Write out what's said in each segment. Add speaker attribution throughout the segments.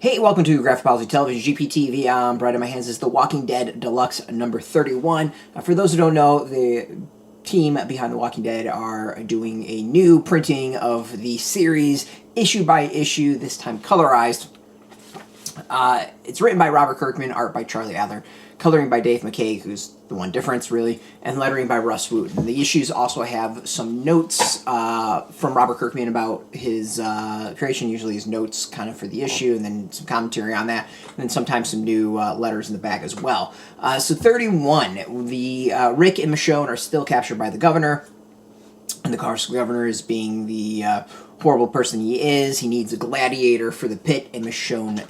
Speaker 1: Hey, welcome to Graphic Policy Television, GPTV. Right in my hands is The Walking Dead Deluxe number 31. For those who don't know, the team behind The Walking Dead are doing a new printing of the series, issue by issue, this time colorized. It's written by Robert Kirkman, art by Charlie Adlard, coloring by Dave McCaig, who's the one difference, really, and lettering by Rus Wooton. The issues also have some notes from Robert Kirkman about his creation, usually his notes kind of for the issue, and then some commentary on that, and then sometimes some new letters in the back as well. So 31, the Rick and Michonne are still captured by the governor, and the governor is being the horrible person he is. He needs a gladiator for the pit, and Michonne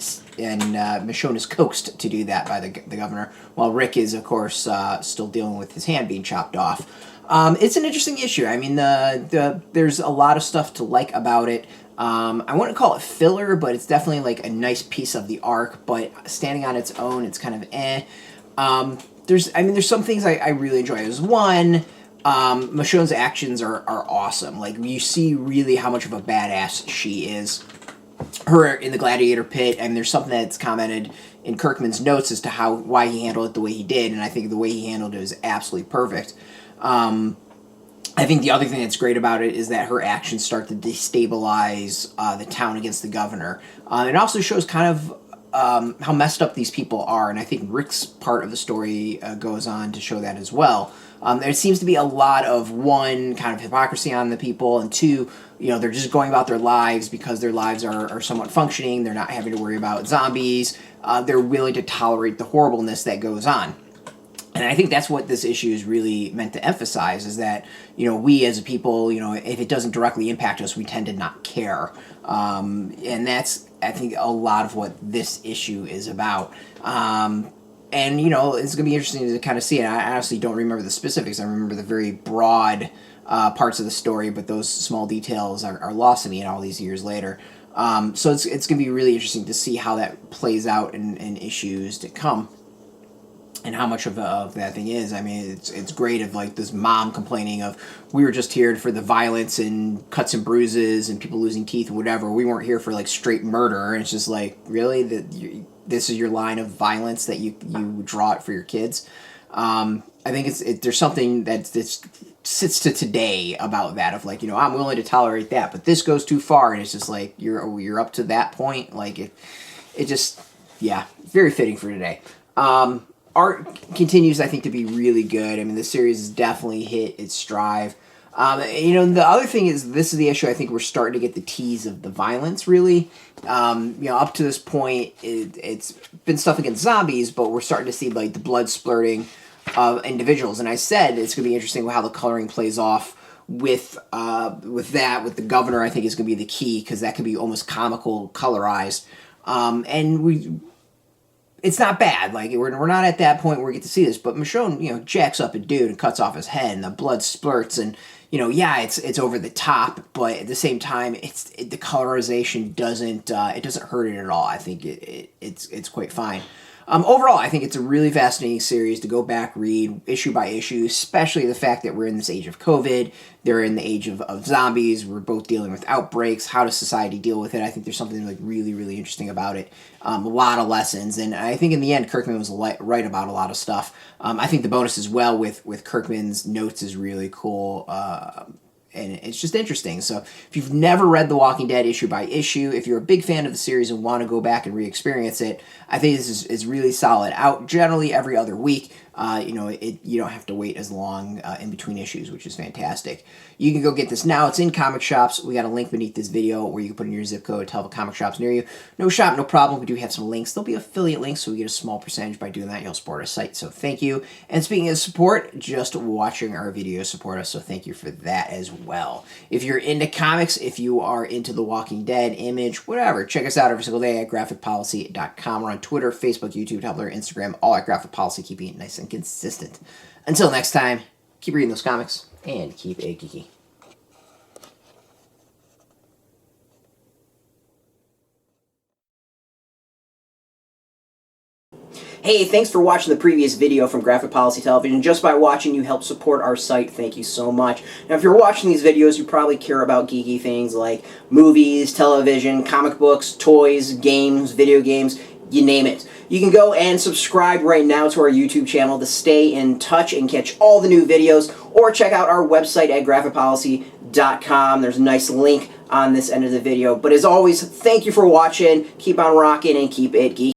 Speaker 1: is coaxed to do that by the governor, while Rick is, of course, still dealing with his hand being chopped off. It's an interesting issue. I mean, there's a lot of stuff to like about it. I wouldn't call it filler, but it's definitely like a nice piece of the arc, but standing on its own, it's kind of eh. There's some things I really enjoy. There's one... Michonne's actions are awesome. Like, you see really how much of a badass she is. Her in the gladiator pit, and there's something that's commented in Kirkman's notes as to why he handled it the way he did, and I think the way he handled it is absolutely perfect. I think the other thing that's great about it is that her actions start to destabilize the town against the governor. It also shows kind of how messed up these people are, and I think Rick's part of the story goes on to show that as well. There seems to be a lot of, one, kind of hypocrisy on the people, and two, they're just going about their lives because their lives are somewhat functioning. They're not having to worry about zombies. They're willing to tolerate the horribleness that goes on. And I think that's what this issue is really meant to emphasize, is that, we as a people, if it doesn't directly impact us, we tend to not care. And that's, I think, a lot of what this issue is about. And, it's going to be interesting to kind of see it. I honestly don't remember the specifics. I remember the very broad parts of the story, but those small details are lost to me all these years later. So it's going to be really interesting to see how that plays out in issues to come. And how much of that thing is. I mean, it's great of, like, this mom complaining of, we were just here for the violence and cuts and bruises and people losing teeth and whatever. We weren't here for, like, straight murder. And it's just like, really? This is your line of violence that you draw it for your kids? I think there's something that sits to today about that, of, like, I'm willing to tolerate that, but this goes too far, and it's just like, you're up to that point. Like, it just, yeah, very fitting for today. Art continues, I think, to be really good. I mean, the series has definitely hit its stride. The other thing is, this is the issue I think we're starting to get the tease of the violence, really. Up to this point, it's been stuff against zombies, but we're starting to see, like, the blood splurting of individuals. And I said it's going to be interesting how the coloring plays off with the governor. I think is going to be the key, because that could be almost comical colorized. It's not bad. Like, we're not at that point where we get to see this, but Michonne, jacks up a dude and cuts off his head, and the blood splurts, and it's over the top, but at the same time, the colorization doesn't hurt it at all. I think it's quite fine. Overall, I think it's a really fascinating series to go back, read issue by issue, especially the fact that we're in this age of COVID. They're in the age of zombies. We're both dealing with outbreaks. How does society deal with it? I think there's something, like, really, really interesting about it. A lot of lessons, and I think in the end, Kirkman was right about a lot of stuff. I think the bonus as well with Kirkman's notes is really cool. And it's just interesting. So if you've never read The Walking Dead issue by issue, if you're a big fan of the series and want to go back and re-experience it, I think this is really solid. Out generally every other week. You don't have to wait as long in between issues, which is fantastic. You can go get this now. It's in comic shops. We got a link beneath this video where you can put in your zip code, tell the comic shops near you. No shop, no problem. We do have some links. There'll be affiliate links, so we get a small percentage by doing that. You'll support our site, so thank you. And speaking of support, just watching our videos support us, so thank you for that as well. If you're into comics, if you are into The Walking Dead, Image, whatever, check us out every single day at graphicpolicy.com. We're on Twitter, Facebook, YouTube, Tumblr, Instagram, all at Graphic Policy, keeping it nice and consistent. Until next time, keep reading those comics and keep it geeky. Hey, thanks for watching the previous video from Graphic Policy Television. Just by watching, you help support our site. Thank you so much. Now, if you're watching these videos, you probably care about geeky things like movies, television, comic books, toys, games, video games, you name it. You can go and subscribe right now to our YouTube channel to stay in touch and catch all the new videos, or check out our website at graphicpolicy.com. There's a nice link on this end of the video. But as always, thank you for watching. Keep on rocking and keep it geeky.